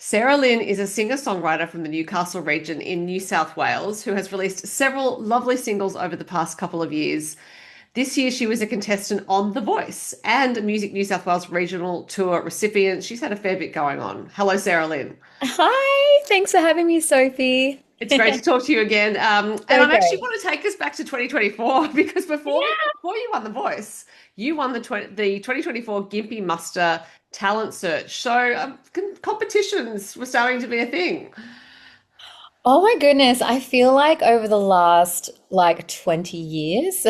Saralyn is a singer-songwriter from the Newcastle region in New South Wales who has released several lovely singles over the past couple of years. This year, she was a contestant on The Voice and a Music New South Wales regional tour recipient. She's had a fair bit going on. Hello, Saralyn. Hi, thanks for having me, Sophie. It's great to talk to you again. And So I'm actually great. want to take us back to 2024 because Yeah. before you won The Voice, you won the 2024 Gympie Muster Talent Search. So competitions were starting to be a thing. Oh my goodness, I feel like over the last 20 years,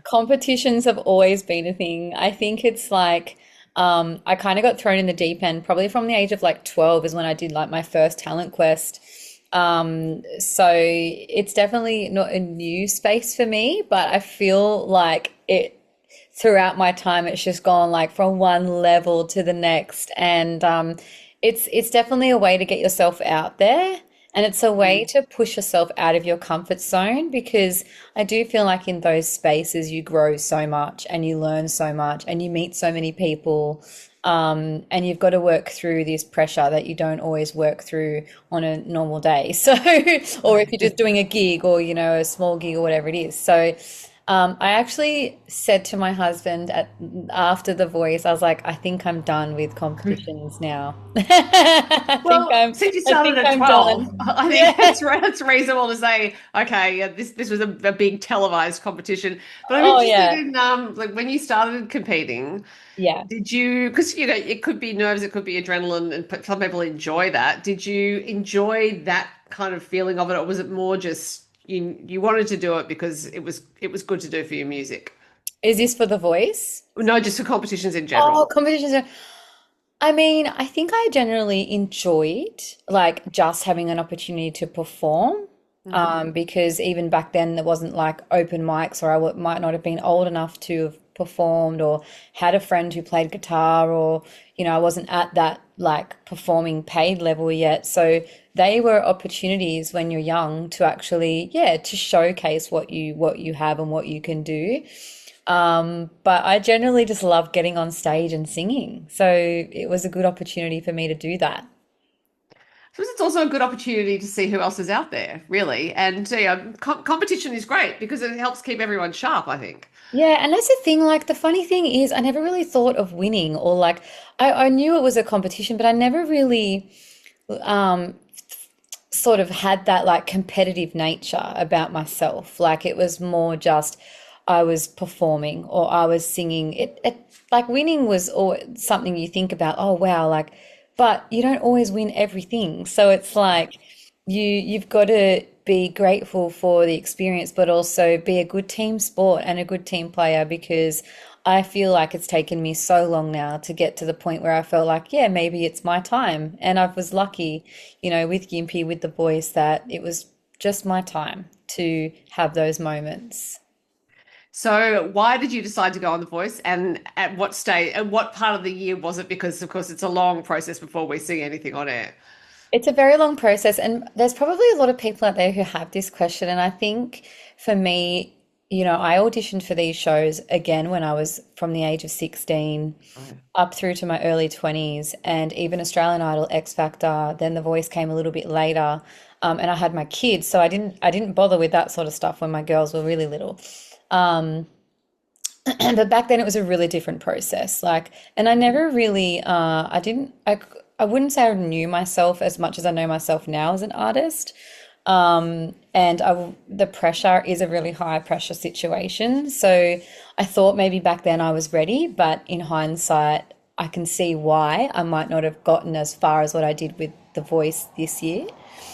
competitions have always been a thing. I think it's I kind of got thrown in the deep end probably from the age of 12 is when I did my first talent quest. So it's definitely not a new space for me, but I feel like it throughout my time it's just gone from one level to the next, and it's definitely a way to get yourself out there, and it's a way to push yourself out of your comfort zone, because I do feel like in those spaces you grow so much and you learn so much and you meet so many people, and you've got to work through this pressure that you don't always work through on a normal day. So, or if you're just doing a gig or, a small gig or whatever it is. So, I actually said to my husband after The Voice, I was like, I think I'm done with competitions now. Well, since you I started think at I'm 12, done. I think Yeah. it's reasonable to say, okay, yeah, this was a big televised competition. But I'm Oh interested yeah. in like when you started competing, Yeah. did you, because it could be nerves, it could be adrenaline, and some people enjoy that. Did you enjoy that kind of feeling of it, or was it more just you wanted to do it because it was good to do for your music? Is this for The Voice? No, just for competitions in Oh, general. competitions are, I mean, I think I generally enjoyed just having an opportunity to perform. Mm. Because even back then there wasn't open mics, or might not have been old enough to have performed or had a friend who played guitar, or I wasn't at that performing paid level yet. So they were opportunities when you're young to actually, yeah, to showcase what you have and what you can do. But I generally just love getting on stage and singing. So it was a good opportunity for me to do that. Suppose it's also a good opportunity to see who else is out there, really. And competition is great because it helps keep everyone sharp, I think. Yeah, and that's the thing. The funny thing is, I never really thought of winning, or I knew it was a competition, but I never really um, sort of had that competitive nature about myself. It was more just I was performing or I was singing. Winning was something you think about. Oh wow, but you don't always win everything. So it's you've got to be grateful for the experience, but also be a good team sport and a good team player, because I feel like it's taken me so long now to get to the point where I felt like, yeah, maybe it's my time. And I was lucky, with Gympie, with The Voice, that it was just my time to have those moments. So, why did you decide to go on The Voice, and at what stage, and what part of the year was it? Because, of course, it's a long process before we see anything on air. It's a very long process, and there's probably a lot of people out there who have this question. And I think for me, I auditioned for these shows again when I was from the age of 16 Right. up through to my early 20s, and even Australian Idol, X Factor, then The Voice came a little bit later. And I had my kids, so I didn't bother with that sort of stuff when my girls were really little. Um, but back then it was a really different process. And I never really, I wouldn't say I knew myself as much as I know myself now as an artist. The pressure is a really high pressure situation. So I thought maybe back then I was ready, but in hindsight, I can see why I might not have gotten as far as what I did with The Voice this year.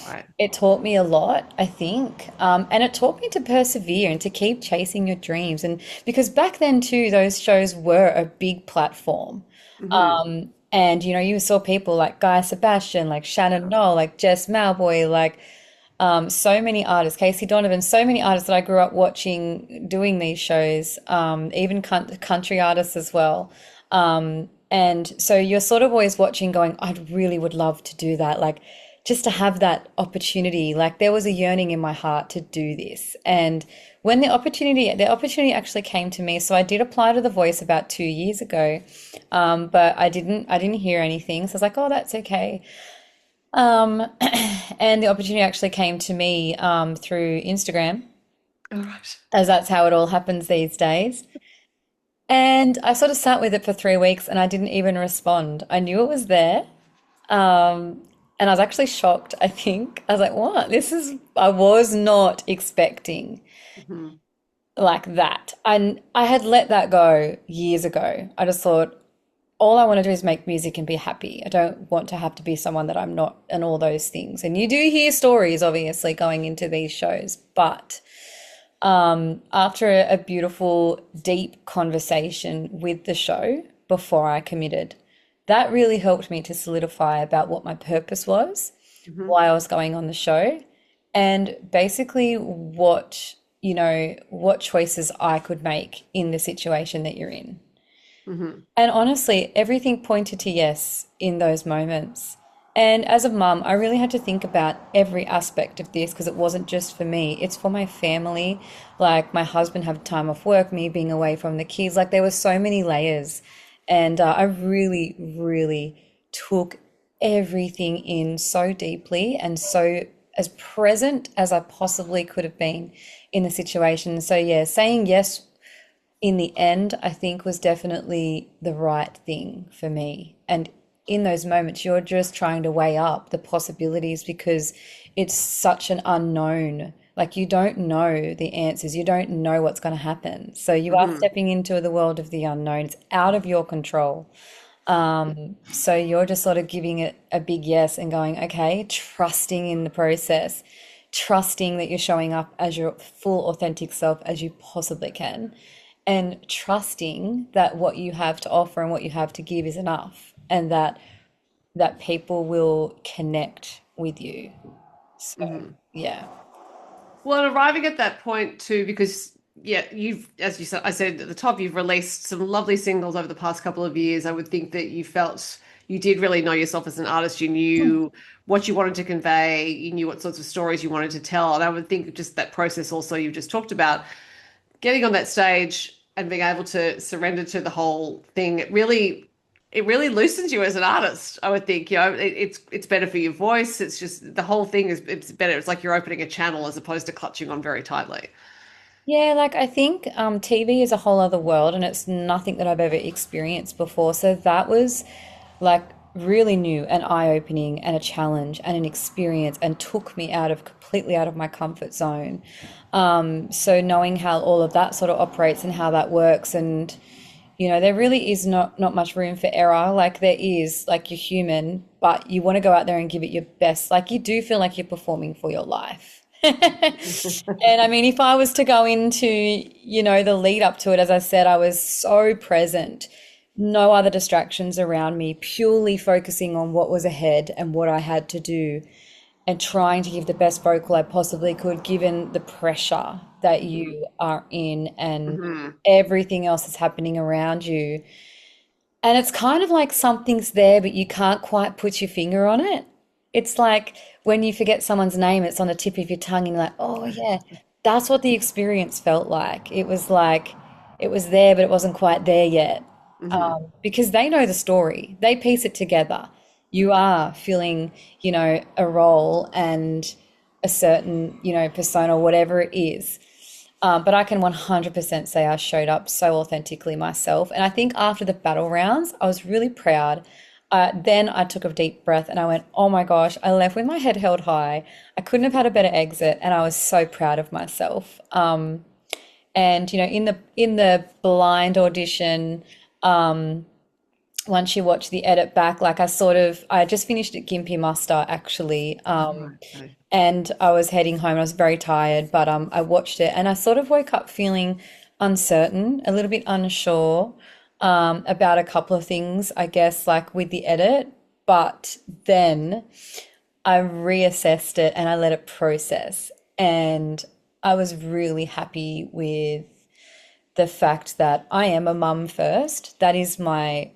Right. It taught me a lot, I think. And it taught me to persevere and to keep chasing your dreams. And because back then, too, those shows were a big platform. Hmm. And, you saw people like Guy Sebastian, like Shannon Noll, like Jess Malboy, so many artists, Casey Donovan, so many artists that I grew up watching doing these shows, even country artists as well. And so you're sort of always watching going, I really would love to do that. Just to have that opportunity. There was a yearning in my heart to do this. And when the opportunity actually came to me. So I did apply to The Voice about 2 years ago, but I didn't hear anything. So I was like, oh, that's okay. Um, and the opportunity actually came to me through Instagram, All right. as that's how it all happens these days. And I sort of sat with it for 3 weeks and I didn't even respond. I knew it was there. And I was actually shocked, I think. I was like, what? I was not expecting Mhm. like that. I had let that go years ago. I just thought, all I want to do is make music and be happy. I don't want to have to be someone that I'm not and all those things. And you do hear stories, obviously, going into these shows. But after a beautiful, deep conversation with the show before I committed, that really helped me to solidify about what my purpose was, Mhm. why I was going on the show, and basically what choices I could make in the situation that you're in. Mhm. And honestly, everything pointed to yes in those moments. And as a mum, I really had to think about every aspect of this because it wasn't just for me, it's for my family. Like my husband had time off work, me being away from the kids. Like there were so many layers. And I really, really took everything in so deeply and so as present as I possibly could have been in the situation. So, yeah, saying yes in the end, I think was definitely the right thing for me. And in those moments, you're just trying to weigh up the possibilities because it's such an unknown. Like you don't know the answers, you don't know what's going to happen. So you are Mhm. stepping into the world of the unknown. It's out of your control. So you're just sort of giving it a big yes and going, okay, trusting in the process, trusting that you're showing up as your full authentic self as you possibly can, and trusting that what you have to offer and what you have to give is enough, and that people will connect with you. So, Mhm. yeah. Well, and arriving at that point too, because yeah, you've, as you said, I said at the top, you've released some lovely singles over the past couple of years. I would think that you felt you did really know yourself as an artist. You knew what you wanted to convey. You knew what sorts of stories you wanted to tell. And I would think just that process also you've just talked about, getting on that stage and being able to surrender to the whole thing, it really loosens you as an artist. I would think, it's better for your voice. It's just the whole thing is it's better. It's like you're opening a channel as opposed to clutching on very tightly. Yeah, like I think TV is a whole other world and it's nothing that I've ever experienced before. So that was like really new and eye-opening and a challenge and an experience and took me completely out of my comfort zone. So knowing how all of that sort of operates and how that works, and there really is not much room for error. Like there is, like you're human, but you want to go out there and give it your best. Like you do feel like you're performing for your life. And I mean, if I was to go into, the lead up to it, as I said, I was so present, no other distractions around me, purely focusing on what was ahead and what I had to do, and trying to give the best vocal I possibly could, given the pressure that Mhm. you are in and Mhm. everything else that's happening around you. And it's kind of like something's there, but you can't quite put your finger on it. It's like when you forget someone's name, it's on the tip of your tongue, and you're like, oh, yeah, that's what the experience felt like it was there, but it wasn't quite there yet. Mhm. Because they know the story, they piece it together. You are feeling, a role and a certain, persona, whatever it is. But I can 100% say I showed up so authentically myself. And I think after the battle rounds, I was really proud. Then I took a deep breath and I went, oh my gosh, I left with my head held high. I couldn't have had a better exit. And I was so proud of myself. And in the blind audition, once you watch the edit back, like I just finished at Gympie muster actually. Right. Okay. And I was heading home. I was very tired, but I watched it and I sort of woke up feeling uncertain, a little bit unsure about a couple of things, I guess, like with the edit. But then I reassessed it and I let it process. And I was really happy with the fact that I am a mum first. That is my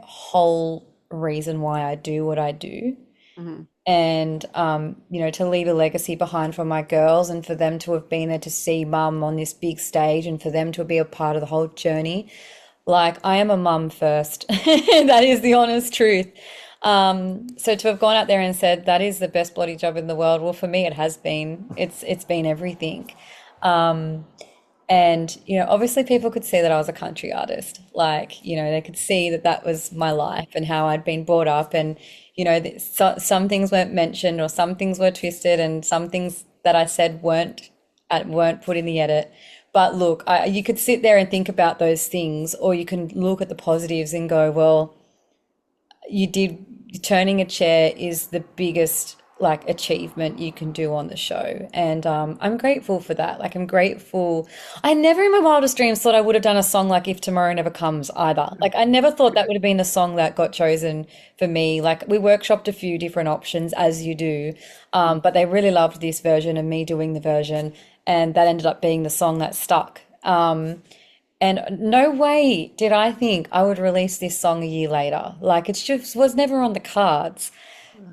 whole reason why I do what I do. Mhm. and to leave a legacy behind for my girls and for them to have been there to see mum on this big stage and for them to be a part of the whole journey. Like, I am a mum first. That is the honest truth. So to have gone out there and said that is the best bloody job in the world, well, for me it has been. It's been everything. Um, and obviously people could see that I was a country artist. Like, they could see that that was my life and how I'd been brought up. And some things weren't mentioned, or some things were twisted, and some things that I said weren't put in the edit. But look, you could sit there and think about those things, or you can look at the positives and go, well, you did turning a chair is the biggest like achievement you can do on the show, and I'm grateful for that. Like, I'm grateful. I never in my wildest dreams thought I would have done a song like If Tomorrow Never Comes either. Like, I never thought that would have been the song that got chosen for me. Like, we workshopped a few different options, as you do, but they really loved this version and me doing the version, and that ended up being the song that stuck. And no way did I think I would release this song a year later. Like, it just was never on the cards.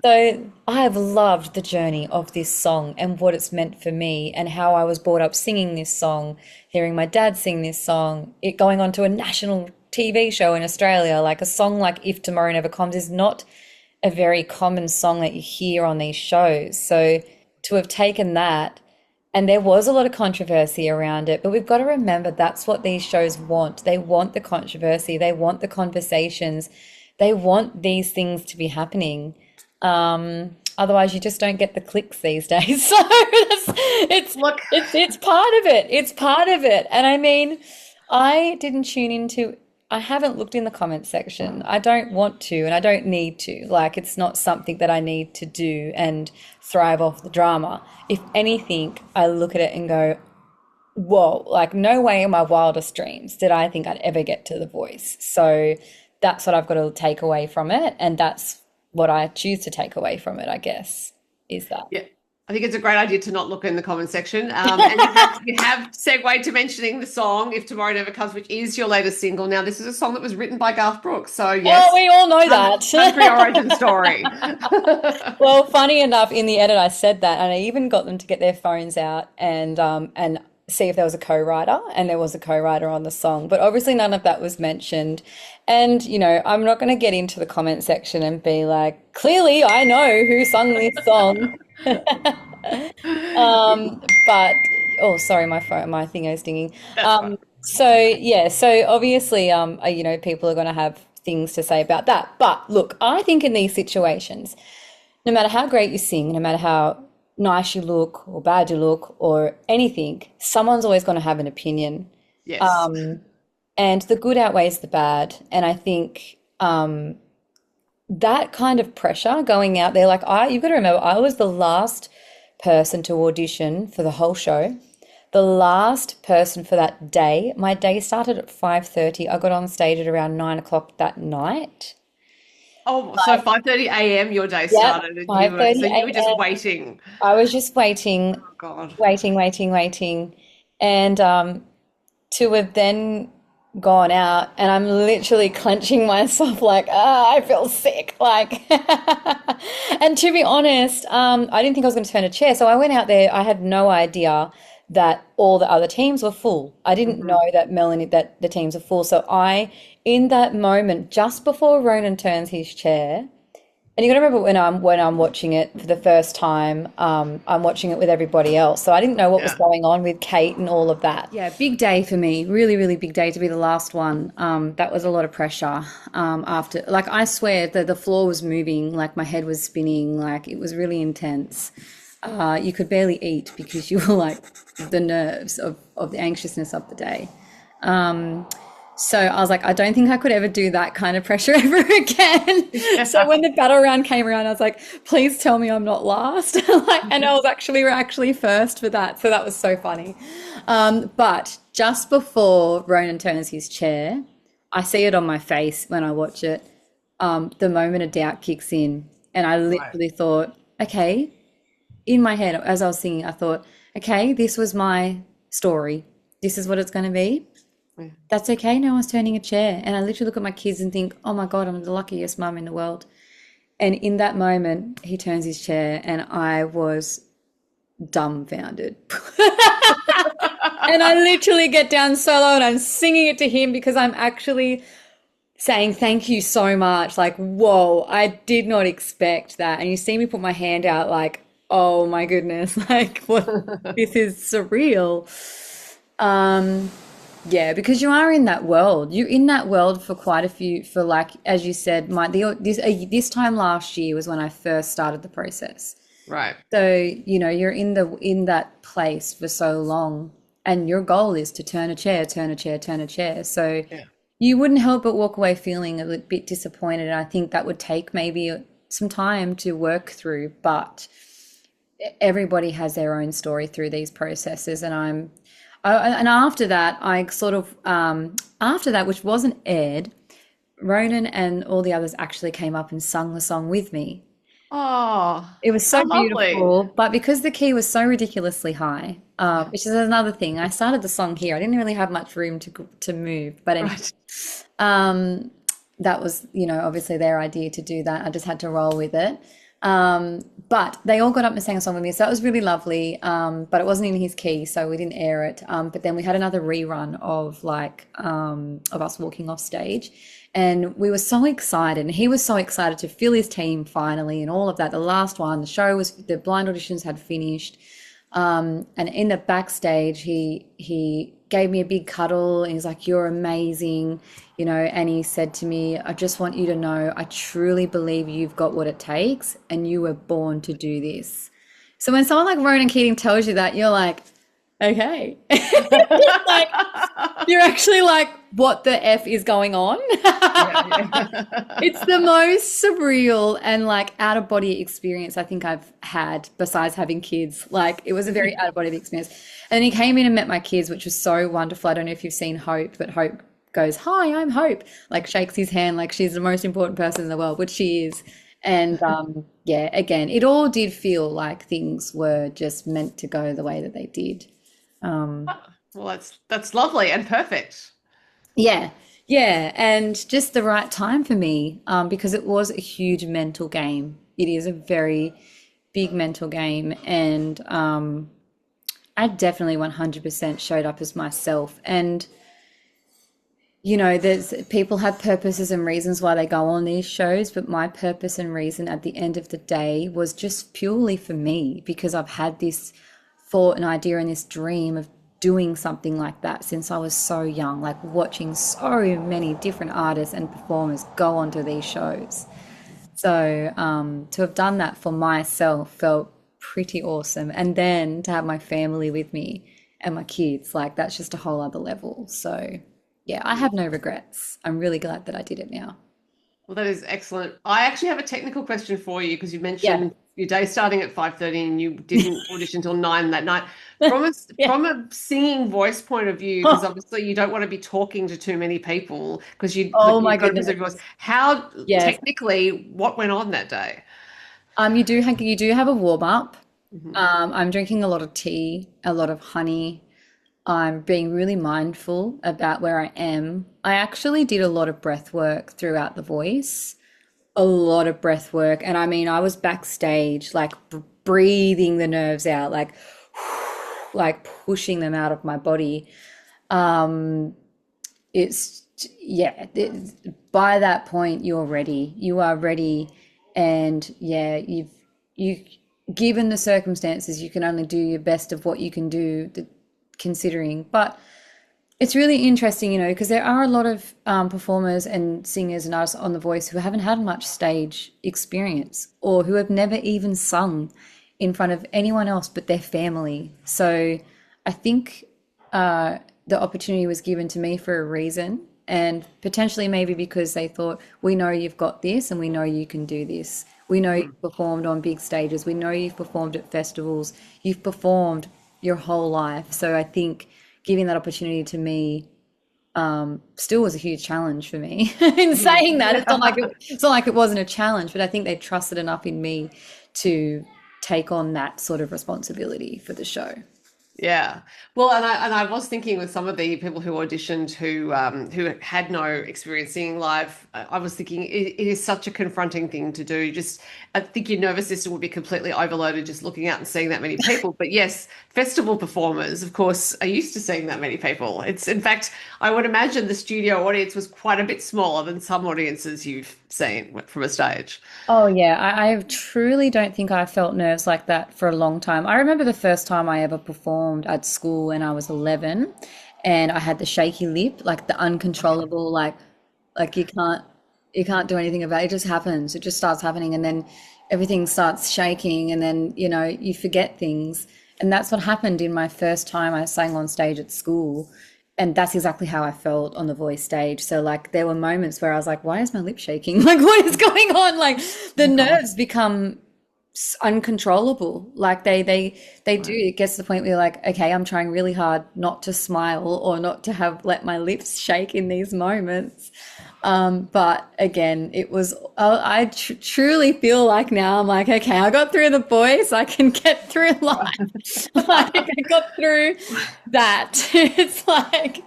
So I have loved the journey of this song and what it's meant for me, and how I was brought up singing this song, hearing my dad sing this song, it going on to a national TV show in Australia. Like, a song like If Tomorrow Never Comes is not a very common song that you hear on these shows. So to have taken that, and there was a lot of controversy around it, but we've got to remember that's what these shows want. They want the controversy, they want the conversations, they want these things to be happening. Otherwise you just don't get the clicks these days. So Look, it's part of it. It's part of it. And I mean, I didn't tune into, I haven't looked in the comments section. I don't want to, and I don't need to. Like, it's not something that I need to do and thrive off the drama. If anything, I look at it and go, whoa, like, no way in my wildest dreams did I think I'd ever get to The Voice. So that's what I've got to take away from it. And that's what I choose to take away from it, I guess, is that. yeah, I think it's a great idea to not look in the comment section. And you have segued to mentioning the song If Tomorrow Never Comes, which is your latest single. Now, this is a song that was written by Garth Brooks. So, yes. Oh, we all know that. Country origin story. Well, funny enough, in the edit, I said that, and I even got them to get their phones out and see if there was a co-writer, and there was a co-writer on the song. But obviously none of that was mentioned. And, I'm not going to get into the comment section and be like, clearly I know who sung this song. But, oh, sorry, my thing is dinging. So yeah, so obviously, people are going to have things to say about that. But look, I think in these situations, no matter how great you sing, no matter how nice you look or bad you look or anything, someone's always going to have an opinion. Yes. And the good outweighs the bad. And I think that kind of pressure going out there, like, you've got to remember, I was the last person to audition for the whole show. The last person for that day. My day started at 5:30. I got on stage at around 9 o'clock that night. Oh, so 5:30 a.m. your day started, and 5:30 so you were just a.m. waiting. I was just waiting, Oh, God. waiting. And to have then gone out, and I'm literally clenching myself like, I feel sick. Like, and to be honest, I didn't think I was going to turn a chair. So I went out there. I had no idea that all the other teams were full. I didn't know that that the teams are full. So in that moment, just before Ronan turns his chair, and you got to remember when I'm watching it for the first time, I'm watching it with everybody else. So I didn't know what was going on with Kate and all of that. Yeah, big day for me. Really, really big day to be the last one. That was a lot of pressure. After, like, I swear the floor was moving, like my head was spinning, like it was really intense. You could barely eat because you were like the nerves of the anxiousness of the day. So I was like, I don't think I could ever do that kind of pressure ever again. So when the battle round came around, I was like, please tell me I'm not last. And we're actually first for that. So that was so funny. But just before Ronan turns his chair, I see it on my face when I watch it. The moment of doubt kicks in, and I literally thought, okay, in my head, as I was singing, I thought, okay, this was my story. This is what it's going to be. That's okay. No one's turning a chair. And I literally look at my kids and think, oh my God, I'm the luckiest mum in the world. And in that moment, he turns his chair and I was dumbfounded. And I literally get down solo and I'm singing it to him because I'm actually saying thank you so much. Like, whoa, I did not expect that. And you see me put my hand out like, oh my goodness, like what, this is surreal. Um, yeah, because you are in that world. You're in that world for quite a few, for like, as you said, this time last year was when I first started the process. Right. So, you're in that place for so long, and your goal is to turn a chair, turn a chair, turn a chair. So Yeah. you wouldn't help but walk away feeling a little bit disappointed. And I think that would take maybe some time to work through, but everybody has their own story through these processes. And after that, I sort of, after that, which wasn't aired, Ronan and all the others actually came up and sung the song with me. Oh, It was how so lovely. beautiful, but because the key was so ridiculously high, Yeah. which is another thing. I started the song here. I didn't really have much room to move, but anyway, Right. um, that was, obviously their idea to do that. I just had to roll with it. But they all got up and sang a song with me, so that was really lovely. But it wasn't in his key, so we didn't air it. But then we had another rerun of us walking off stage, and we were so excited, and he was so excited to fill his team finally, and all of that. The last one, the blind auditions had finished. And in the backstage, he gave me a big cuddle and he's like, "You're amazing," and he said to me, "I just want you to know, I truly believe you've got what it takes and you were born to do this." So when someone like Ronan Keating tells you that, you're like, okay. Like, you're actually like, what the F is going on? Yeah, yeah. It's the most surreal and like out of body experience I think I've had besides having kids. Like it was a very out of body experience. And then he came in and met my kids, which was so wonderful. I don't know if you've seen Hope, but Hope goes, "Hi, I'm Hope," like shakes his hand like she's the most important person in the world, which she is. And yeah, again, it all did feel like things were just meant to go the way that they did. Um, Well, that's lovely and perfect. Yeah, yeah, and just the right time for me, because it was a huge mental game. It is a very big mental game, and I definitely 100% showed up as myself. And there's people have purposes and reasons why they go on these shows, but my purpose and reason at the end of the day was just purely for me because I've had this thought and idea and this dream of doing something like that since I was so young, like watching so many different artists and performers go onto these shows. So to have done that for myself felt pretty awesome. And then to have my family with me and my kids, like that's just a whole other level. So yeah, I have no regrets. I'm really glad that I did it now. Well, that is excellent. I actually have a technical question for you because you Yeah. mentioned your day starting at 5:30 and you didn't audition till 9 that night. From a Yeah. from a singing voice point of view, because obviously you don't want to be talking to too many people because Oh my you've got to goodness. preserve your voice. How Yes. technically what went on that day? You do have a warm up. Mhm. I'm drinking a lot of tea, a lot of honey. I'm being really mindful about where I am. I actually did a lot of breath work throughout the voice, a lot of breath work. And I mean, I was backstage, like breathing the nerves out, like pushing them out of my body. Um, it's, yeah, by that point, you're ready. You are ready. And yeah, you, given the circumstances, you can only do your best of what you can do, considering. But it's really interesting, because there are a lot of performers and singers and artists on The Voice who haven't had much stage experience or who have never even sung in front of anyone else but their family. So I think the opportunity was given to me for a reason, and potentially maybe because they thought, we know you've got this and we know you can do this. We know Mhm. you've performed on big stages. We know you've performed at festivals. You've performed your whole life. So I think giving that opportunity to me still was a huge challenge for me. In Mhm. saying that, it's not like it wasn't a challenge, but I think they trusted enough in me to take on that sort of responsibility for the show. Yeah. Well, and I was thinking with some of the people who auditioned who had no experience singing live, I was thinking it is such a confronting thing to do. Just I think your nervous system would be completely overloaded just looking out and seeing that many people. But yes, festival performers, of course, are used to seeing that many people. It's in fact, I would imagine the studio audience was quite a bit smaller than some audiences you've seen from a stage. Oh yeah, I truly don't think I felt nerves like that for a long time. I remember the first time I ever performed at school when I was 11 and I had the shaky lip, like the uncontrollable, like you can't do anything about it. It just happens. It just starts happening and then everything starts shaking and then, you forget things. And that's what happened in my first time I sang on stage at school. And that's exactly how I felt on the voice stage. So like there were moments where I was like, why is my lip shaking? Like what is going on? Like Oh the my God. nerves become uncontrollable. Like they do. Right. It gets to the point where you're like, okay, I'm trying really hard not to smile or not to have let my lips shake in these moments. But again, it was, I truly feel like now I'm like, okay, I got through the voice, I can get through life. Like I got through that. It's like,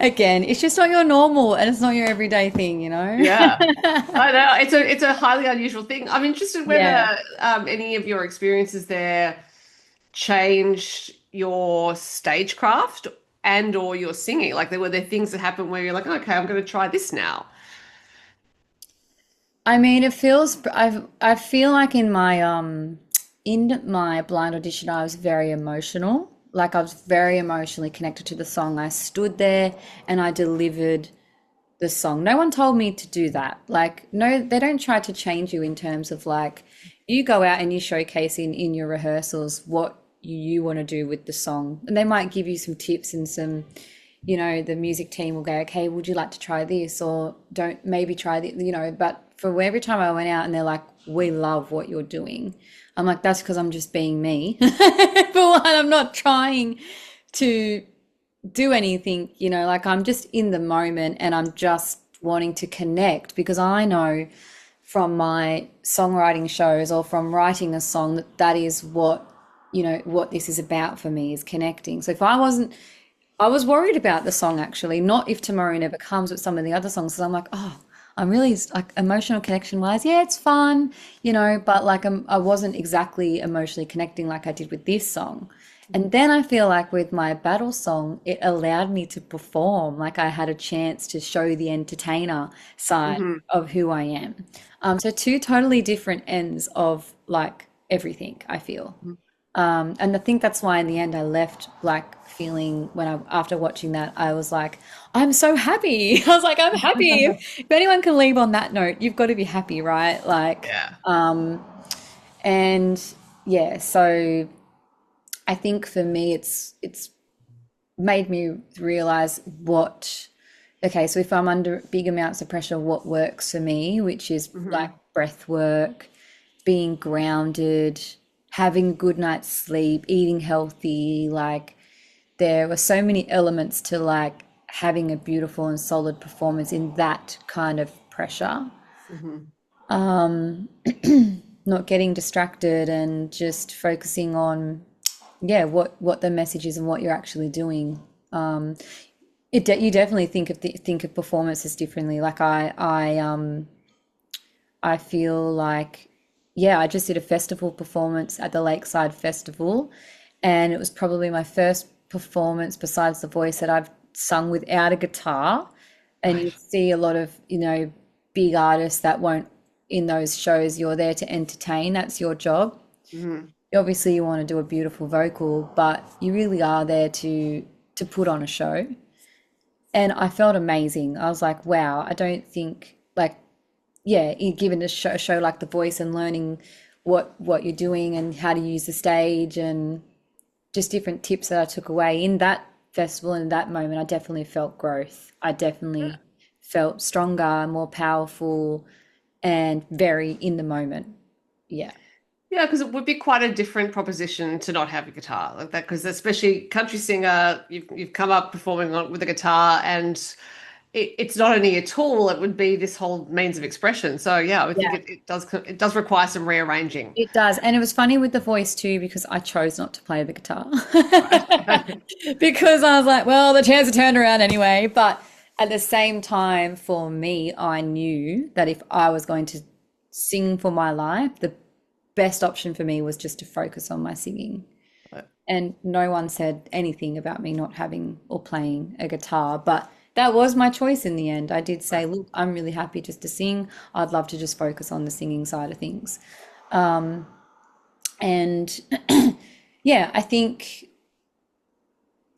again, it's just not your normal and it's not your everyday thing, you know? Yeah. I know it's a highly unusual thing. I'm interested whether Yeah. any of your experiences there changed your stagecraft and or your singing. Like there things that happen where you're like, okay, I'm going to try this now. I mean, I feel like in my blind audition I was very emotional. Like I was very emotionally connected to the song. I stood there and I delivered the song. No one told me to do that. Like, no, they don't try to change you in terms of like you go out and you showcase in your rehearsals what you want to do with the song. And they might give you some tips and the music team will go, okay, would you like to try this or don't maybe try this, but for every time I went out and they're like, we love what you're doing. I'm like, that's because I'm just being me. For one, I'm not trying to do anything, like I'm just in the moment and I'm just wanting to connect because I know from my songwriting shows or from writing a song that is what this is about for me is connecting. So if I was worried about the song actually, not if Tomorrow Never Comes, but some of the other songs, because I'm like, oh, I'm really like emotional connection wise, yeah, it's fun, but like I wasn't exactly emotionally connecting like I did with this song. And then I feel like with my battle song, it allowed me to perform. Like I had a chance to show the entertainer side Hmm. of who I am. So two totally different ends of like everything, I feel. And I think that's why in the end I left like feeling when after watching that, I was like, I'm so happy. I was like, I'm happy. If anyone can leave on that note, you've got to be happy, right? Like, Yeah. and yeah, so I think for me, it's made me realize okay, so if I'm under big amounts of pressure, what works for me, which is like Hmm. breath work, being grounded, having a good night's sleep, eating healthy. Like there were so many elements to like having a beautiful and solid performance in that kind of pressure. Hmm. Not getting distracted and just focusing on, yeah, what the message is and what you're actually doing. You definitely think of performances differently. Like I feel like, yeah, I just did a festival performance at the Lakeside Festival, and it was probably my first performance besides The Voice that I've sung without a guitar. And you Right. see a lot of, big artists that won't in those shows, you're there to entertain, that's your job. Hmm. Obviously, you want to do a beautiful vocal, but you really are there to put on a show. And I felt amazing. I was like, wow, I don't think like yeah, given a show like The Voice and learning what you're doing and how to use the stage and just different tips that I took away in that festival and in that moment, I definitely felt growth. I definitely felt stronger, more powerful, and very in the moment. Yeah. Yeah, because it would be quite a different proposition to not have a guitar like that. Because especially country singer, you've come up performing with a guitar, and it's not only a tool, it would be this whole means of expression. So yeah, I would think it does require some rearranging. It does. And it was funny with the voice too, because I chose not to play the guitar Right. because I was like, well, the chairs are turned around anyway. But at the same time, for me, I knew that if I was going to sing for my life, the best option for me was just to focus on my singing. And no one said anything about me not having or playing a guitar, but that was my choice in the end. I did say, look, I'm really happy just to sing. I'd love to just focus on the singing side of things. And yeah, I think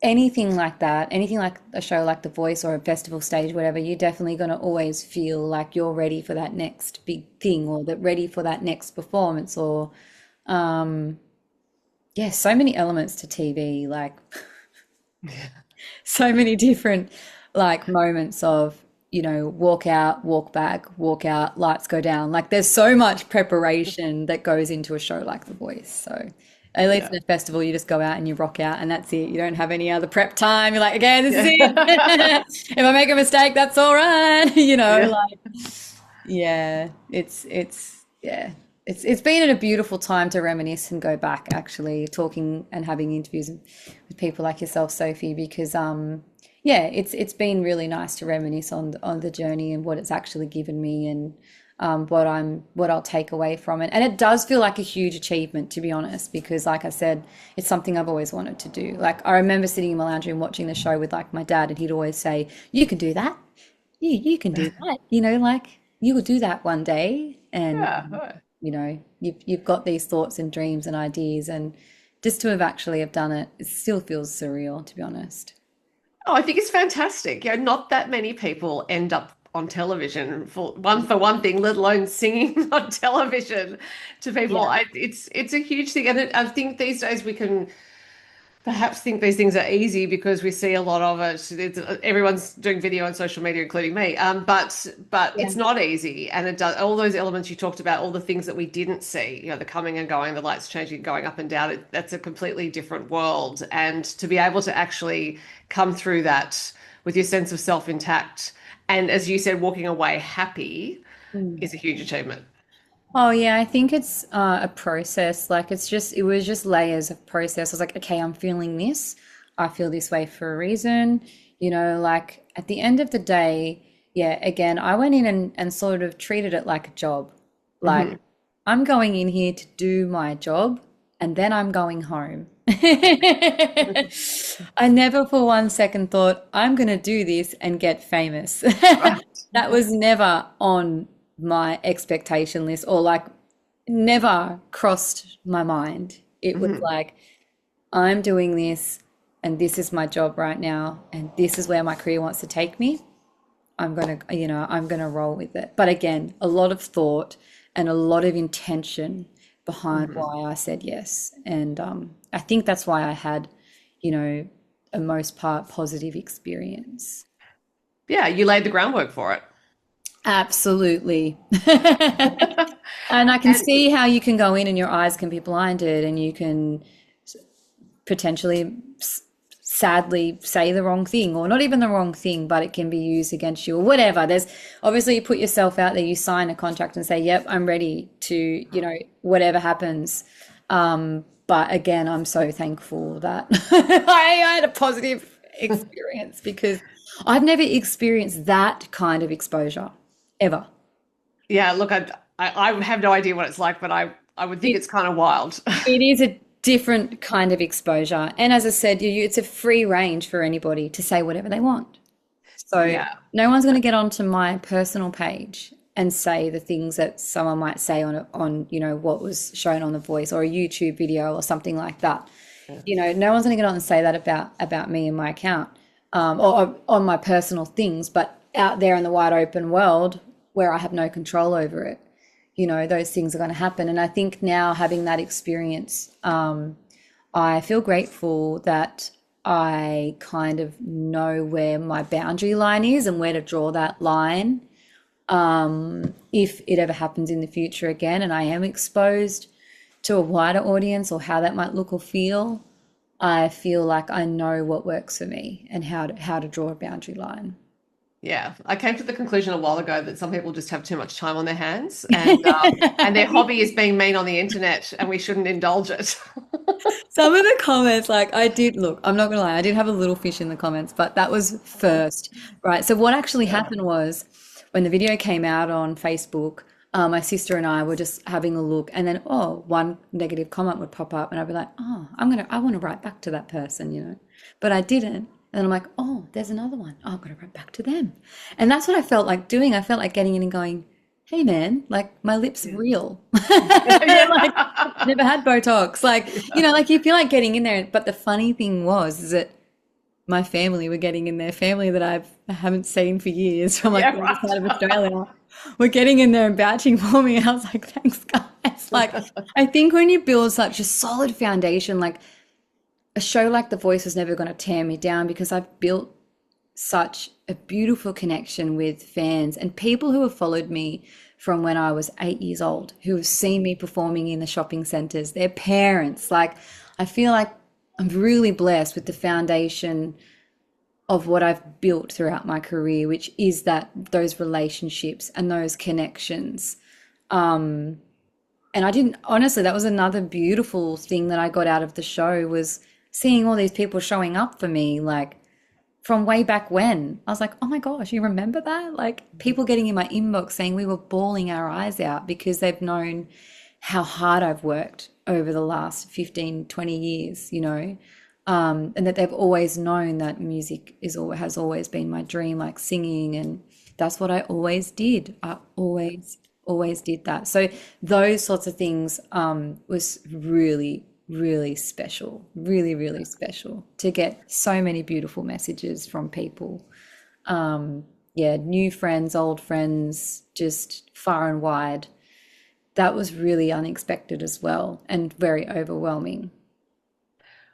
anything like that, anything like a show like The Voice or a festival stage, whatever, you're definitely going to always feel like you're ready for that next big thing or that ready for that next performance or, yeah, so many elements to TV, like so many different like moments of, walk out, walk back, walk out, lights go down. Like there's so much preparation that goes into a show like The Voice. So at least Yeah. in a festival, you just go out and you rock out and that's it. You don't have any other prep time. You're like, okay, this is Yeah. it. If I make a mistake, that's all right. Yeah. Like yeah, yeah. It's been a beautiful time to reminisce and go back actually talking and having interviews with people like yourself, Sophie, because yeah, it's been really nice to reminisce on the journey and what it's actually given me and what I'll take away from it. And it does feel like a huge achievement, to be honest, because like I said, it's something I've always wanted to do. Like I remember sitting in my lounge room watching the show with like my dad, and he'd always say, "You can do that. You can do that. Like you will do that one day." And Yeah. you've got these thoughts and dreams and ideas, and just to have actually have done it, it still feels surreal, to be honest. Oh, I think it's fantastic. Not that many people end up on television for one thing, let alone singing on television to people. Yeah. It's a huge thing, and I think these days we can perhaps think these things are easy because we see a lot of it. Everyone's doing video on social media, including me. But Yeah. it's not easy, and it does all those elements you talked about, all the things that we didn't see. The coming and going, the lights changing, going up and down. That's a completely different world, and to be able to actually come through that with your sense of self intact, and as you said, walking away happy Mm. is a huge achievement. Oh yeah, I think it's a process. Like it was just layers of process. I was like, okay, I'm feeling this. I feel this way for a reason. Like at the end of the day, yeah, again, I went in and sort of treated it like a job. Like Hmm. I'm going in here to do my job and then I'm going home. I never for one second thought I'm going to do this and get famous. Right. That was never on my expectation list or like never crossed my mind. It was Hmm. like, I'm doing this and this is my job right now and this is where my career wants to take me. I'm gonna roll with it. But again, a lot of thought and a lot of intention behind Hmm. why I said yes. And I think that's why I had, you know, a most part positive experience. Yeah, you laid the groundwork for it. Absolutely. And I can And see how you can go in and your eyes can be blinded and you can potentially sadly say the wrong thing or not even the wrong thing, but it can be used against you or whatever. There's obviously you put yourself out there, you sign a contract and say, yep, I'm ready to, whatever happens. But again, I'm so thankful that I had a positive experience because I've never experienced that kind of exposure ever. yeah, look, I have no idea what it's like, but I would think It it's kind of wild. it is a different kind of exposure. And as I said, it's a free range for anybody to say whatever they want. So Yeah. no one's going to get onto my personal page and say the things that someone might say on what was shown on The Voice or a YouTube video or something like that. No one's going to get on and say that about me and my account or on my personal things. But out there in the wide open world where I have no control over it, those things are going to happen. And I think now having that experience, I feel grateful that I kind of know where my boundary line is and where to draw that line. If it ever happens in the future again and I am exposed to a wider audience or how that might look or feel, I feel like I know what works for me and how to draw a boundary line. Yeah, I came to the conclusion a while ago that some people just have too much time on their hands, and their hobby is being mean on the internet, and we shouldn't indulge it. Some of the comments, like I did, look, I'm not gonna lie, I did have a little fish in the comments, but that was first, right? So what actually Yeah. happened was when the video came out on Facebook, my sister and I were just having a look, and then one negative comment would pop up, and I'd be like, oh, I want to write back to that person, but I didn't. And I'm like, oh, there's another one. Oh, I've got to write back to them. And that's what I felt like doing. I felt like getting in and going, hey man, like my lips Yeah. real. Like Yeah. never had Botox. Like, like you feel like getting in there. But the funny thing was is that my family were getting in there, family that I haven't seen for years from like Yeah, the other side of right. Australia, were getting in there and vouching for me. And I was like, thanks, guys. Like, I think when you build such a solid foundation, like a show like The Voice is never going to tear me down because I've built such a beautiful connection with fans and people who have followed me from when I was 8 years old, who have seen me performing in the shopping centers, their parents. Like, I feel like I'm really blessed with the foundation of what I've built throughout my career, which is that those relationships and those connections. And I didn't, honestly, that was another beautiful thing that I got out of the show was seeing all these people showing up for me, like from way back when. I was like, oh my gosh, you remember that? Like people getting in my inbox saying we were bawling our eyes out because they've known how hard I've worked over the last 15, 20 years, and that they've always known that music has always been my dream, like singing, and that's what I always did. I always did that. So those sorts of things was really, really special, really, really special to get so many beautiful messages from people. Yeah, new friends, old friends, just far and wide. That was really unexpected as well and very overwhelming.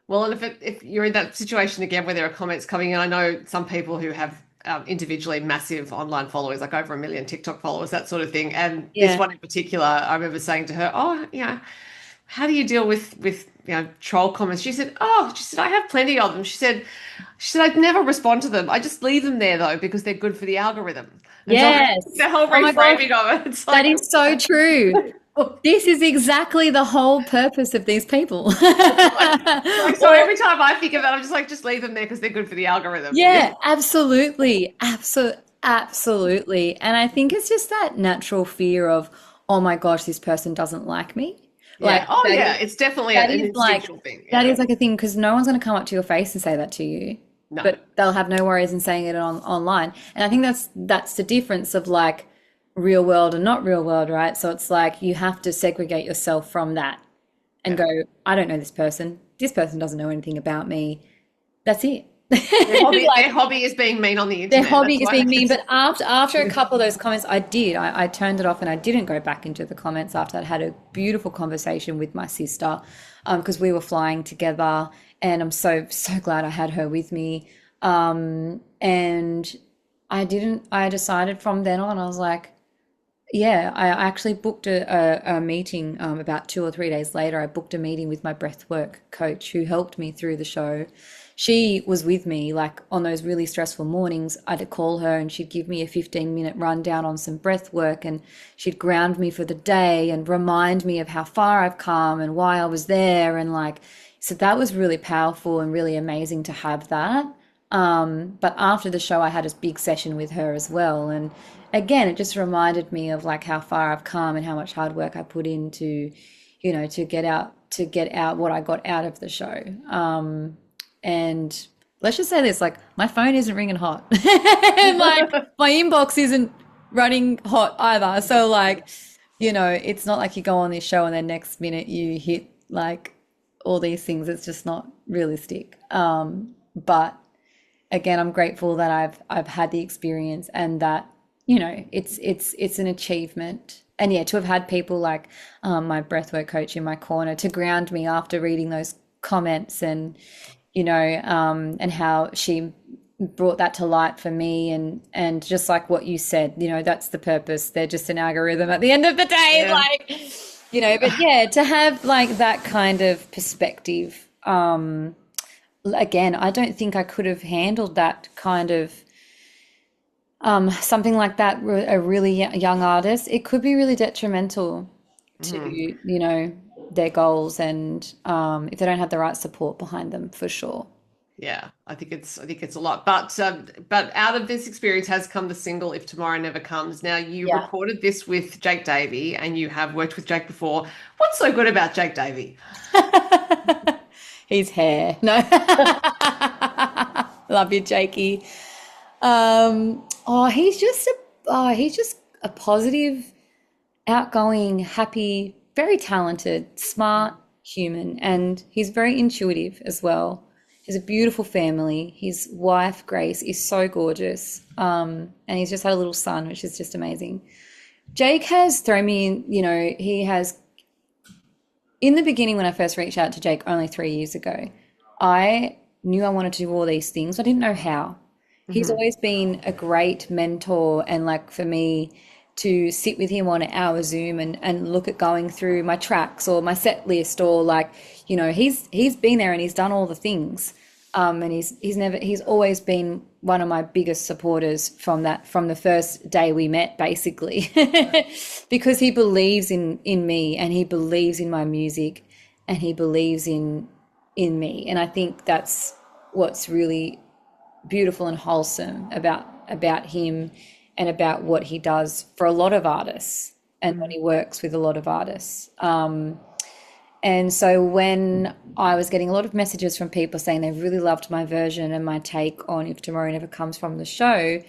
Well, and if you're in that situation again where there are comments coming in, I know some people who have individually massive online followers, like over 1 million TikTok followers, that sort of thing. And this Yeah. one in particular, I remember saying to her, "Oh, how do you deal with troll comments?" She said, I have plenty of them. She said I'd never respond to them. I just leave them there though because they're good for the algorithm. And so Yes. the whole Oh my gosh, reframing of it, it's that like. is so true. This is exactly the whole purpose of these people. Like, so Or every time I think of it, I'm just like, just leave them there because they're good for the algorithm. Yeah. yeah, absolutely. Absolutely. And I think it's just that natural fear of, oh my gosh, this person doesn't like me. Yeah. Like Oh, yeah. It's definitely that an is like instinctual thing. that Yeah. is like a thing because no one's going to come up to your face and say that to you, No. but they'll have no worries in saying it online. And I think that's the difference of like real world and not real world, right? So it's like you have to segregate yourself from that and Yeah. go, I don't know this person. This person doesn't know anything about me. That's it. Their hobby, Like their hobby is being mean on the their internet. That's hobby is why being mean. it's. But after a couple of those comments, I turned it off and I didn't go back into the comments after I'd had a beautiful conversation with my sister, because we were flying together, and I'm so glad I had her with me. And I decided from then on, I was like, yeah, I actually booked a meeting about 2 or 3 days later. I booked a meeting with my breathwork coach who helped me through the show. She was with me like on those really stressful mornings. I'd call her and she'd give me a 15-minute rundown on some breath work, and she'd ground me for the day and remind me of how far I've come and why I was there. And like, so that was really powerful and really amazing to have that. But after the show, I had a big session with her as well. And again, it just reminded me of like how far I've come and how much hard work I put into, to get out what I got out of the show. And let's just say this, like my phone isn't ringing hot. And like my inbox isn't running hot either. So like, it's not like you go on this show and then next minute you hit like all these things. It's just not realistic. But again, I'm grateful that I've had the experience and that, it's an achievement. And yeah, to have had people like my breathwork coach in my corner to ground me after reading those comments, and and how she brought that to light for me, and just like what you said, that's the purpose. They're just an algorithm at the end of the day, Yeah. like, but yeah, to have like that kind of perspective, again, I don't think I could have handled that kind of something like that, a really young artist, it could be really detrimental to, Mhm. their goals and if they don't have the right support behind them, for sure. Yeah, I think it's a lot. But out of this experience has come the single "If Tomorrow Never Comes." Now you Yeah. recorded this with Jake Davey, and you have worked with Jake before. What's so good about Jake Davey? His hair. No. Love you, Jakey. He's just a positive, outgoing, happy, very talented, smart human, and he's very intuitive as well. He's a beautiful family. His wife, Grace, is so gorgeous. And he's just had a little son, which is just amazing. Jake has thrown me in, he has, in the beginning when I first reached out to Jake only 3 years ago, I knew I wanted to do all these things. I didn't know how. He's Hmm. always been a great mentor, and like for me to sit with him on an hour Zoom and look at going through my tracks or my set list, or like, he's been there and he's done all the things. And he's always been one of my biggest supporters from the first day we met, basically, because he believes in me, and he believes in my music, and he believes in me. And I think that's what's really beautiful and wholesome about him, and about what he does for a lot of artists, and when he works with a lot of artists. And so when I was getting a lot of messages from people saying they really loved my version and my take on If Tomorrow Never Comes from the show,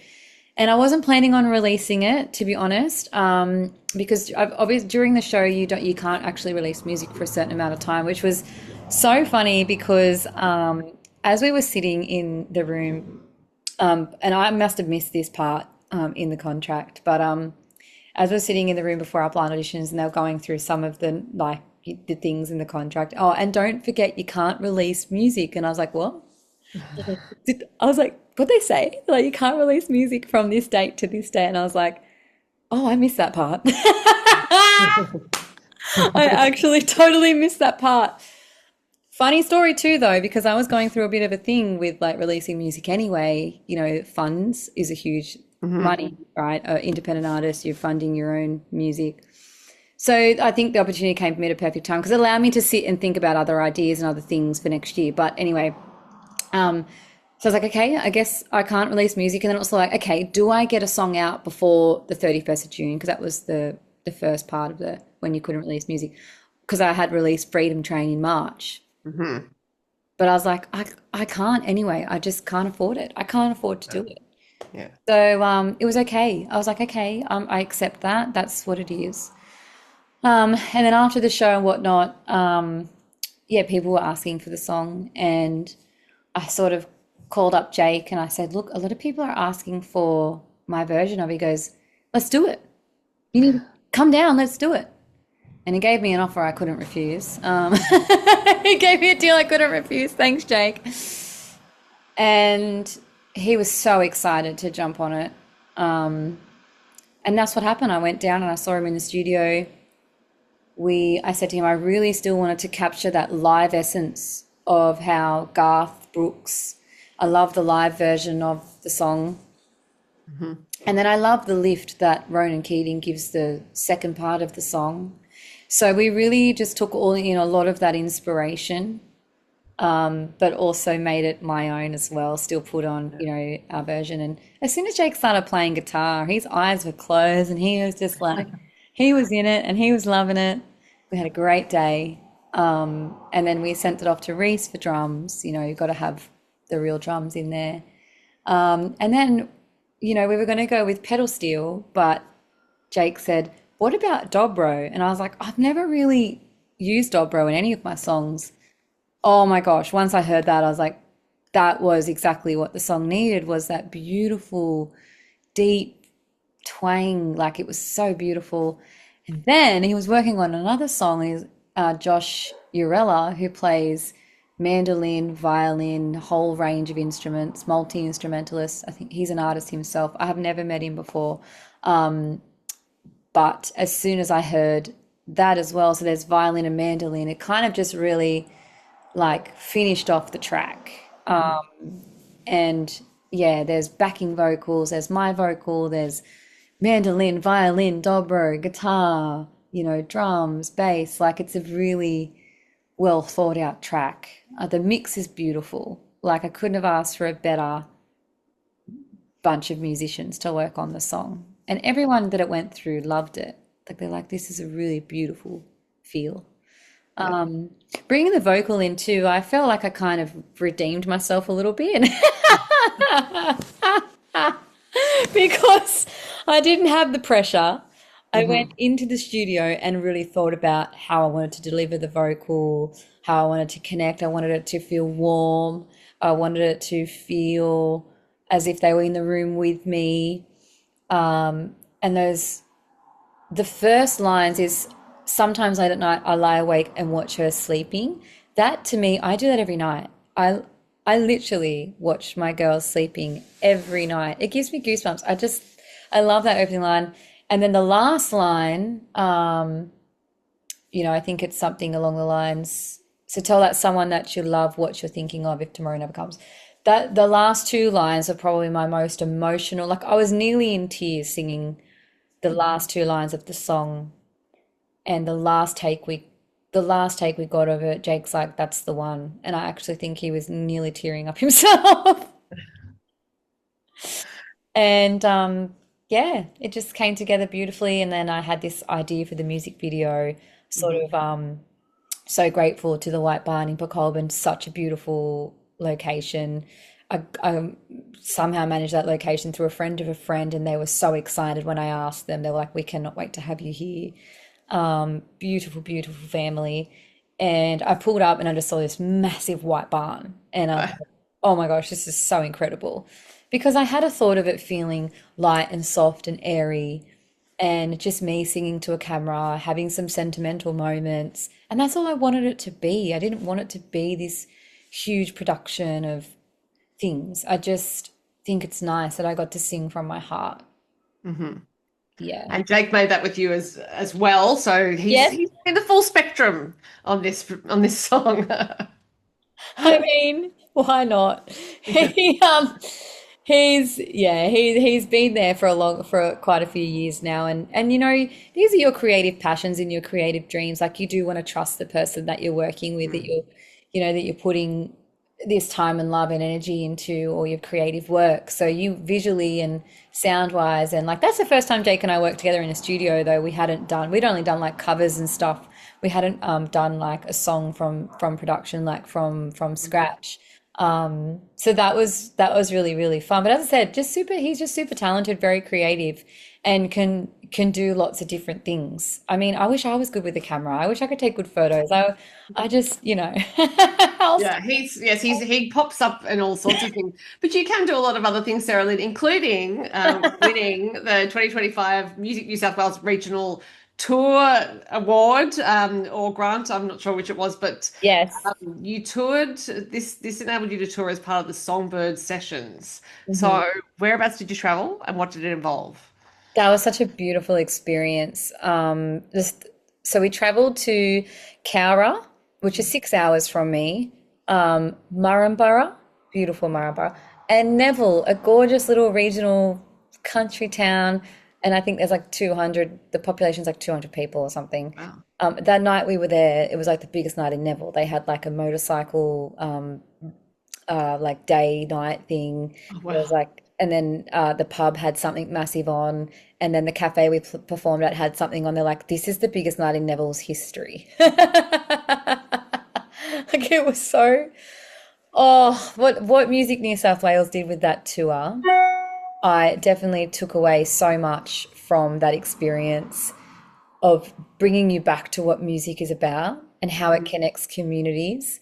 and I wasn't planning on releasing it, to be honest, because obviously during the show you can't actually release music for a certain amount of time, which was so funny because as we were sitting in the room, and I must have missed this part in the contract, but as we're sitting in the room before our blind auditions, and they were going through some of the things in the contract. Oh, and don't forget you can't release music. And I was like, what? I was like, what they say? Like you can't release music from this date to this date. And I was like, oh, I missed that part. I actually totally missed that part. Funny story too, though, because I was going through a bit of a thing with like releasing music anyway. Funds is a huge Hmm. money, right? Independent artist, you're funding your own music. So I think the opportunity came for me at a perfect time because it allowed me to sit and think about other ideas and other things for next year. But anyway, so I was like, okay, I guess I can't release music. And then also like, okay, do I get a song out before the 31st of June? Because that was the first part of the when you couldn't release music. Because I had released Freedom Train in March. Hmm. But I was like, I can't anyway. I just can't afford it. I can't afford to do it. Yeah. So it was okay. I was like, okay, I accept that. That's what it is. And then after the show and whatnot, yeah, people were asking for the song, and I sort of called up Jake and I said, look, a lot of people are asking for my version of it. He goes, let's do it. You need to come down, let's do it. And he gave me an offer I couldn't refuse. He gave me a deal I couldn't refuse. Thanks, Jake. And he was so excited to jump on it. And that's what happened. I went down and I saw him in the studio. I said to him, I really still wanted to capture that live essence of how Garth Brooks, I love the live version of the song. Hmm. And then I love the lift that Ronan Keating gives the second part of the song. So we really just took all a lot of that inspiration, but also made it my own as well. Still put on, our version. And as soon as Jake started playing guitar, his eyes were closed, and he was just like, he was in it, and he was loving it. We had a great day, and then we sent it off to Reese for drums. You've got to have the real drums in there. And then, we were going to go with pedal steel, but Jake said, what about dobro? And I was like, I've never really used dobro in any of my songs. Oh my gosh, once I heard that, I was like, that was exactly what the song needed, was that beautiful, deep twang. Like it was so beautiful. And then he was working on another song, is Josh Urella, who plays mandolin, violin, whole range of instruments, multi-instrumentalist. I think he's an artist himself. I have never met him before. But as soon as I heard that as well, so there's violin and mandolin, it kind of just really like finished off the track. And yeah, there's backing vocals, there's my vocal, there's mandolin, violin, dobro, guitar, drums, bass. Like it's a really well thought out track. The mix is beautiful. Like I couldn't have asked for a better bunch of musicians to work on the song. And everyone that it went through loved it. Like they're like, this is a really beautiful feel. Yeah. Bringing the vocal in too, I felt like I kind of redeemed myself a little bit because I didn't have the pressure. I went Hmm. into the studio and really thought about how I wanted to deliver the vocal, how I wanted to connect. I wanted it to feel warm. I wanted it to feel as if they were in the room with me. And the first lines is sometimes late at night I lie awake and watch her sleeping. That to me, I do that every night. I literally watch my girls sleeping every night. It gives me goosebumps. I love that opening line. And then the last line, I think it's something along the lines. So tell that someone that you love what you're thinking of if tomorrow never comes. That the last two lines are probably my most emotional. Like I was nearly in tears singing the last two lines of the song, and the last take we got of it, Jake's like, that's the one. And I actually think he was nearly tearing up himself. And yeah, it just came together beautifully. And then I had this idea for the music video, sort Hmm. of so grateful to the White Barn in Port, such a beautiful location. I somehow managed that location through a friend of a friend, and they were so excited when I asked them. They were like, "We cannot wait to have you here." Beautiful, beautiful family. And I pulled up and I just saw this massive white barn. And I was like, oh my gosh, this is so incredible. Because I had a thought of it feeling light and soft and airy, and just me singing to a camera, having some sentimental moments. And that's all I wanted it to be. I didn't want it to be this huge production of things. I just think it's nice that I got to sing from my heart. Hmm. Yeah. And Jake made that with you as well, so he's Yes. he's in the full spectrum on this song. I mean, why not? He's been there for quite a few years now, and these are your creative passions and your creative dreams. Like you do want to trust the person that you're working with, that Mm. you're putting this time and love and energy into all your creative work. So you visually and sound wise, and like that's the first time Jake and I worked together in a studio, though we'd only done like covers and stuff. We hadn't done like a song from production, like from scratch. So that was really, really fun. But as I said, he's just super talented, very creative, and can do lots of different things. I mean, I wish I was good with the camera. I wish I could take good photos. I just, I'll Yeah, he pops up in all sorts of things, but you can do a lot of other things, Saralyn, including winning the 2025 Music New South Wales Regional Tour Award or grant. I'm not sure which it was, but yes. you toured. This enabled you to tour as part of the Songbird Sessions. Mhm. So, whereabouts did you travel, and what did it involve? That was such a beautiful experience. So we traveled to Cowra, which is 6 hours from me, Murrumbara, beautiful Murrumbara, and Neville, a gorgeous little regional country town. And I think there's like 200, the population's like 200 people or something. Wow. That night we were there, it was like the biggest night in Neville. They had like a motorcycle like day night thing. Oh, There was wow. like, and then the pub had something massive on, and then the cafe we performed at had something on. They're like, this is the biggest night in Neville's history. Like it was so. Oh, what Music New South Wales did with that tour, I definitely took away so much from that experience of bringing you back to what music is about and how it Mhm. connects communities.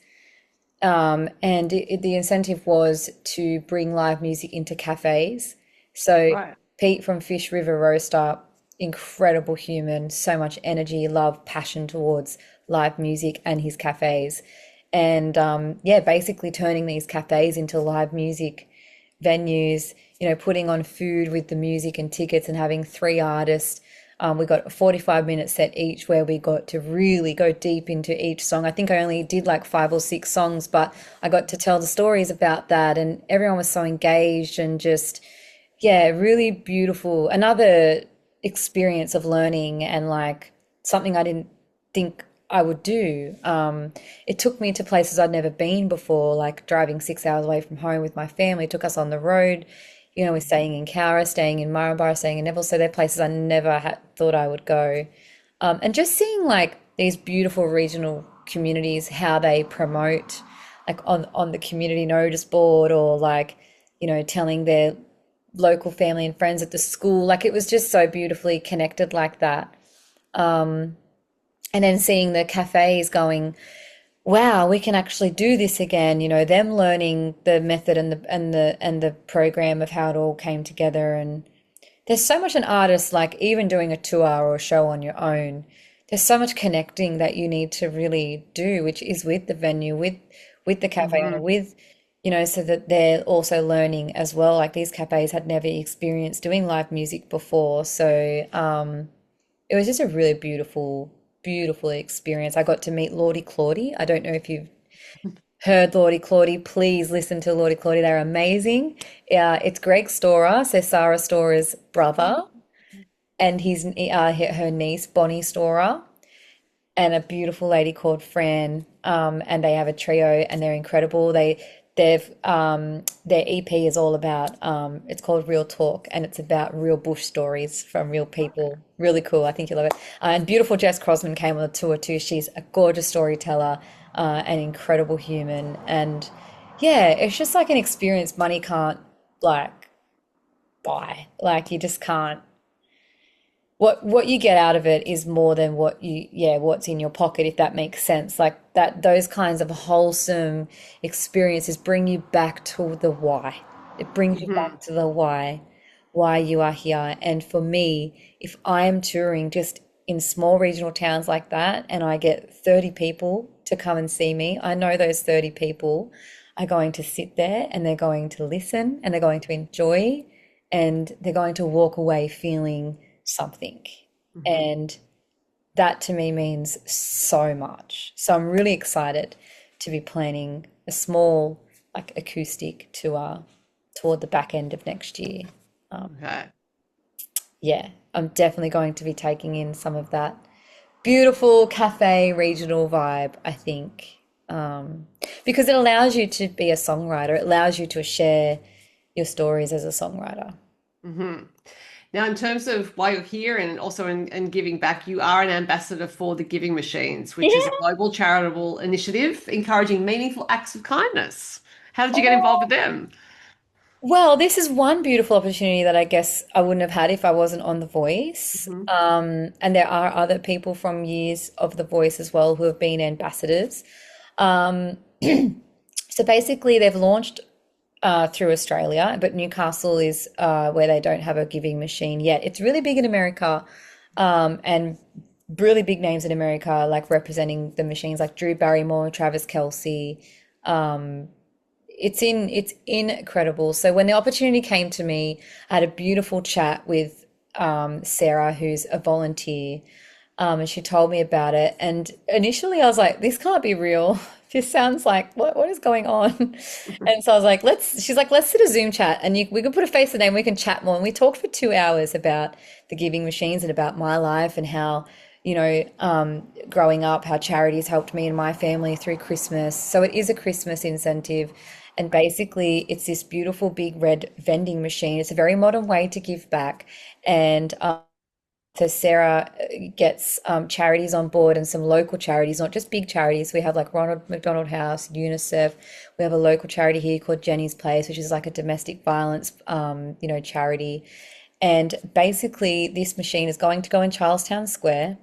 And the incentive was to bring live music into cafes. So Right. Pete from Fish River Roaster, incredible human, so much energy, love, passion towards live music and his cafes. And yeah, basically turning these cafes into live music venues, putting on food with the music and tickets and having three artists. We got a 45-minute set each where we got to really go deep into each song. I think I only did like 5 or 6 songs, but I got to tell the stories about that, and everyone was so engaged and just, yeah, really beautiful. Another experience of learning and like something I didn't think I would do. It took me to places I'd never been before, like driving 6 hours away from home with my family. It took us on the road. We're staying in Cowra, staying in Maryborough, staying in Neville. So they're places I never had thought I would go. And just seeing like these beautiful regional communities, how they promote, like on the community notice board, or like, telling their local family and friends at the school. Like it was just so beautifully connected like that. And then seeing the cafes going, wow, we can actually do this again. Them learning the method and the program of how it all came together. And there's so much an artist, like even doing a tour or a show on your own, there's so much connecting that you need to really do, which is with the venue, with the cafe owner, Hmm. with, so that they're also learning as well. Like these cafes had never experienced doing live music before. So it was just a really beautiful, beautiful experience. I got to meet Lordy Claudie. I don't know if you've heard Lordy Claudie. Please listen to Lordy Claudie. They're amazing. It's Greg Storer, so Sarah Storer's brother, and her niece, Bonnie Storer, and a beautiful lady called Fran. And they have a trio, and they're incredible. Their EP is all about it's called Real Talk, and it's about real bush stories from real people. Really cool. I think you'll love it. And beautiful Jess Crosman came on the tour too. She's a gorgeous storyteller, an incredible human, and yeah, it's just like an experience money can't like buy. Like you just can't, what you get out of it is more than what's in your pocket, if that makes sense. Like that, those kinds of wholesome experiences bring you back to the why. It brings you Hmm. back to the why you are here. And for me, if I am touring just in small regional towns like that and I get 30 people to come and see me, I know those 30 people are going to sit there and they're going to listen and they're going to enjoy and they're going to walk away feeling something. Hmm. And that to me means so much. So I'm really excited to be planning a small, like acoustic tour toward the back end of next year. Okay. Yeah, I'm definitely going to be taking in some of that beautiful cafe regional vibe, I think, because it allows you to be a songwriter. It allows you to share your stories as a songwriter. Hmm. Now, in terms of why you're here and also in giving back, you are an ambassador for the Giving Machines, which is a global charitable initiative encouraging meaningful acts of kindness. How did you get involved with them? Well, this is one beautiful opportunity that I guess I wouldn't have had if I wasn't on The Voice. Hmm. And there are other people from years of The Voice as well who have been ambassadors. Um, so basically, they've launched through Australia, but Newcastle is where they don't have a giving machine yet. It's really big in America, and really big names in America, like representing the machines, like Drew Barrymore, Travis Kelce. It's incredible. So when the opportunity came to me, I had a beautiful chat with Sarah, who's a volunteer, and she told me about it. And initially, I was like, "This can't be real. This sounds like what is going on?" And so I was like, "Let's." She's like, "Let's sit a Zoom chat, and we can put a face to name. We can chat more." And we talked for 2 hours about the giving machines and about my life and how, growing up, how charities helped me and my family through Christmas. So it is a Christmas incentive. And basically, it's this beautiful big red vending machine. It's a very modern way to give back. And so Sarah gets charities on board and some local charities, not just big charities. We have like Ronald McDonald House, UNICEF. We have a local charity here called Jenny's Place, which is like a domestic violence, charity. And basically, this machine is going to go in Charlestown Square,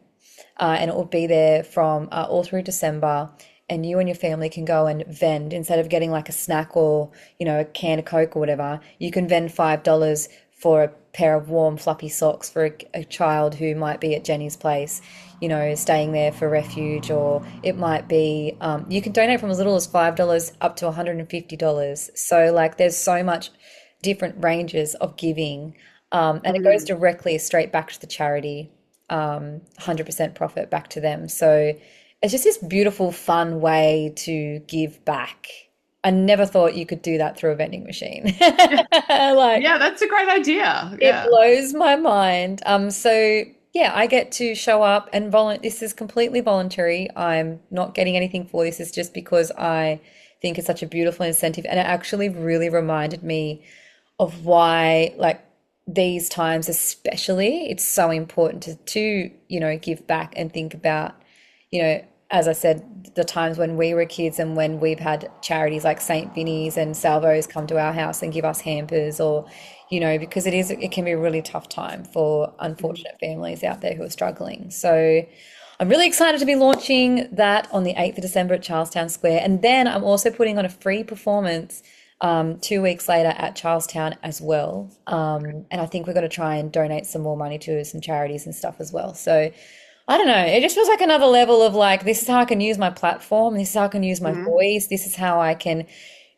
and it will be there from all through December. And you and your family can go and vend instead of getting like a snack or a can of Coke or whatever. You can vend $5 for a pair of warm fluffy socks for a child who might be at Jenny's Place, staying there for refuge, or it might be you can donate from as little as $5 up to $150. So like there's so much different ranges of giving, and it goes Hmm. directly straight back to the charity. 100% profit back to them. So it's just this beautiful, fun way to give back. I never thought you could do that through a vending machine. Yeah. Like Yeah, that's a great idea. it Yeah. blows my mind. So yeah, I get to show up and this is completely voluntary. I'm not getting anything for this. It's just because I think it's such a beautiful incentive. And it actually really reminded me of why, like, these times especially, it's so important to give back and think about, as I said, the times when we were kids and when we've had charities like St. Vinny's and Salvos come to our house and give us hampers, or, because it can be a really tough time for unfortunate families out there who are struggling. So I'm really excited to be launching that on the 8th of December at Charlestown Square. And then I'm also putting on a free performance 2 weeks later at Charlestown as well. And I think we're going to try and donate some more money to some charities and stuff as well. So I don't know. It just feels like another level of like, this is how I can use my platform. This is how I can use my Mhm. voice. This is how I can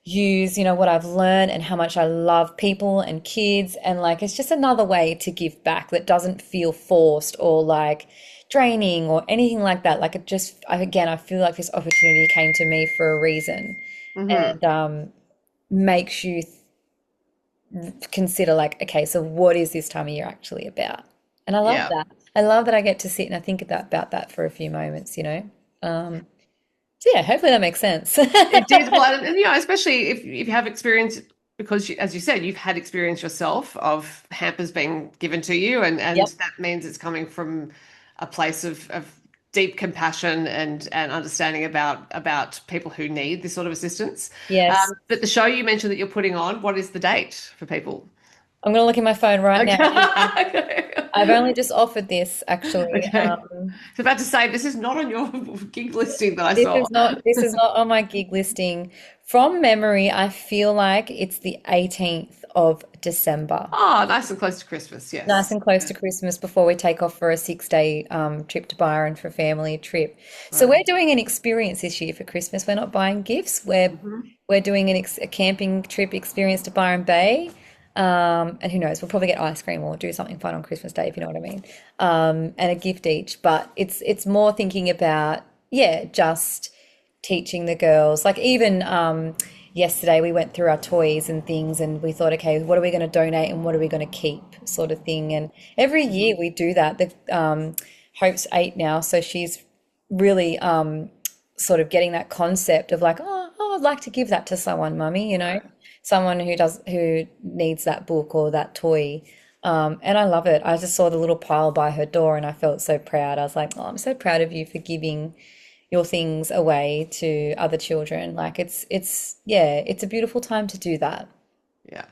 use, what I've learned and how much I love people and kids. And like, it's just another way to give back that doesn't feel forced or like draining or anything like that. Like again, I feel like this opportunity came to me for a reason. Mhm. And makes you consider like, okay, so what is this time of year actually about? And I love Yeah. that. I love that I get to sit and I think about that for a few moments. So yeah, hopefully that makes sense. It did. Well, and especially if you have experience, because as you said, you've had experience yourself of hampers being given to you, and Yep. that means it's coming from a place of deep compassion and understanding about people who need this sort of assistance. Yes. But the show you mentioned that you're putting on, what is the date for people? I'm gonna look at my phone right now. Okay. I've only just offered this actually. Okay. I was about to say this is not on your gig listing that I This saw. is not on my gig listing. From memory, I feel like it's the 18th of December. Oh, nice and close to Christmas. Nice Yes. and close to Christmas before we take off for a 6 day trip to Byron for a family trip. So Wow. we're doing an experience this year for Christmas. We're not buying gifts. We're doing a camping trip experience to Byron Bay. And who knows, we'll probably get ice cream or do something fun on Christmas Day, if you know what I mean. And a gift each. But it's more thinking about, yeah, just teaching the girls. Like even yesterday we went through our toys and things and we thought, okay, what are we going to donate and what are we going to keep, sort of thing. And every year we do that. The Hope's 8 now, so she's really sort of getting that concept of like, I'd like to give that to someone, mummy, someone who needs that book or that toy. And I love it. I just saw the little pile by her door and I felt so proud. I was like, oh, I'm so proud of you for giving your things away to other children. Like yeah, it's a beautiful time to do that. Yeah,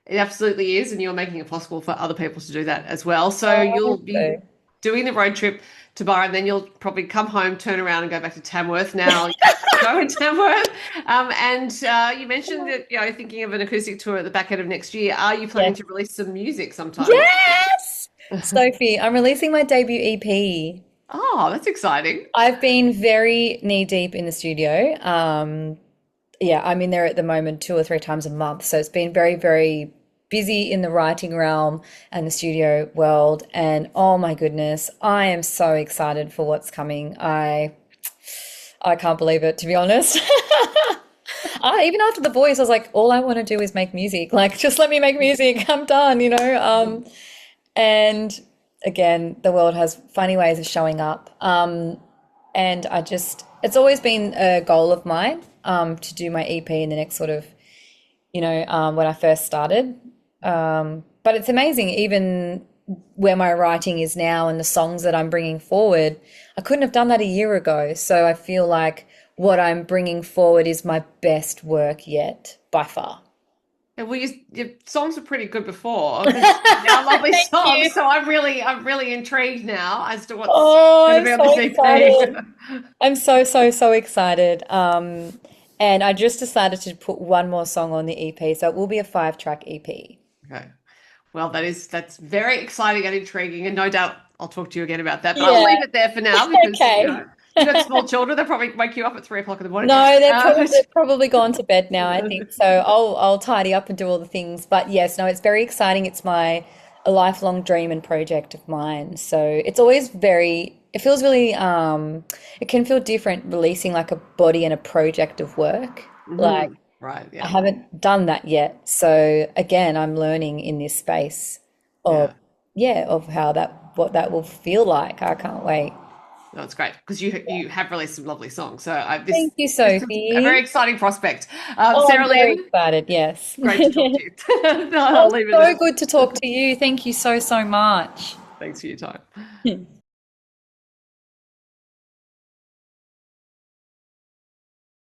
it absolutely is, and you're making it possible for other people to do that as well. So Oh, I you'll hope be so. doing the road trip to Byron, then you'll probably come home, turn around, and go back to Tamworth. Now, go in Tamworth, and you mentioned that thinking of an acoustic tour at the back end of next year. Are you planning Yes. to release some music sometime? Yes! Sophie, I'm releasing my debut EP. Oh, that's exciting. I've been very knee deep in the studio. Yeah, I'm in there at the moment 2 or 3 times a month. So it's been very, very busy in the writing realm and the studio world. And oh my goodness, I am so excited for what's coming. I can't believe it, to be honest. Even after The Voice, I was like, all I want to do is make music. Like, just let me make music. I'm done. And again, the world has funny ways of showing up. And it's always been a goal of mine to do my EP in the next sort of, when I first started. But it's amazing, even where my writing is now and the songs that I'm bringing forward. I couldn't have done that a year ago. So I feel like what I'm bringing forward is my best work yet, by far. And your songs were pretty good before because they are lovely Thank you. songs. So I'm really intrigued now as to what's Oh, going to I'm be on this so EP. excited. I'm so, so, so excited. And I just decided to put one more song on the EP, so it will be a 5-track EP. Okay. Well, that's very exciting and intriguing, and no doubt I'll talk to you again about that. But I'll Yeah, leave it there for now because okay. you have small children. They'll probably wake you up at 3 o'clock in the morning. No, they're Um, probably gone to bed now, I think. So I'll tidy up and do all the things. But yes, no, it's very exciting. It's my a lifelong dream and project of mine. So it's always it feels really, it can feel different releasing like a body and a project of work. Like Right. I Yeah. haven't done that yet. So again, I'm learning in this space of, Yeah. yeah, of how what that will feel like. I can't wait. No, it's great because you have released some lovely songs. So Thank you, this is a very Sophie. exciting prospect. Oh, I'm Sarah very Lynn, excited. Yes. great to talk to you. I'll Oh, leave it so there. good to talk to you. Thank you so, so much. Thanks for your time.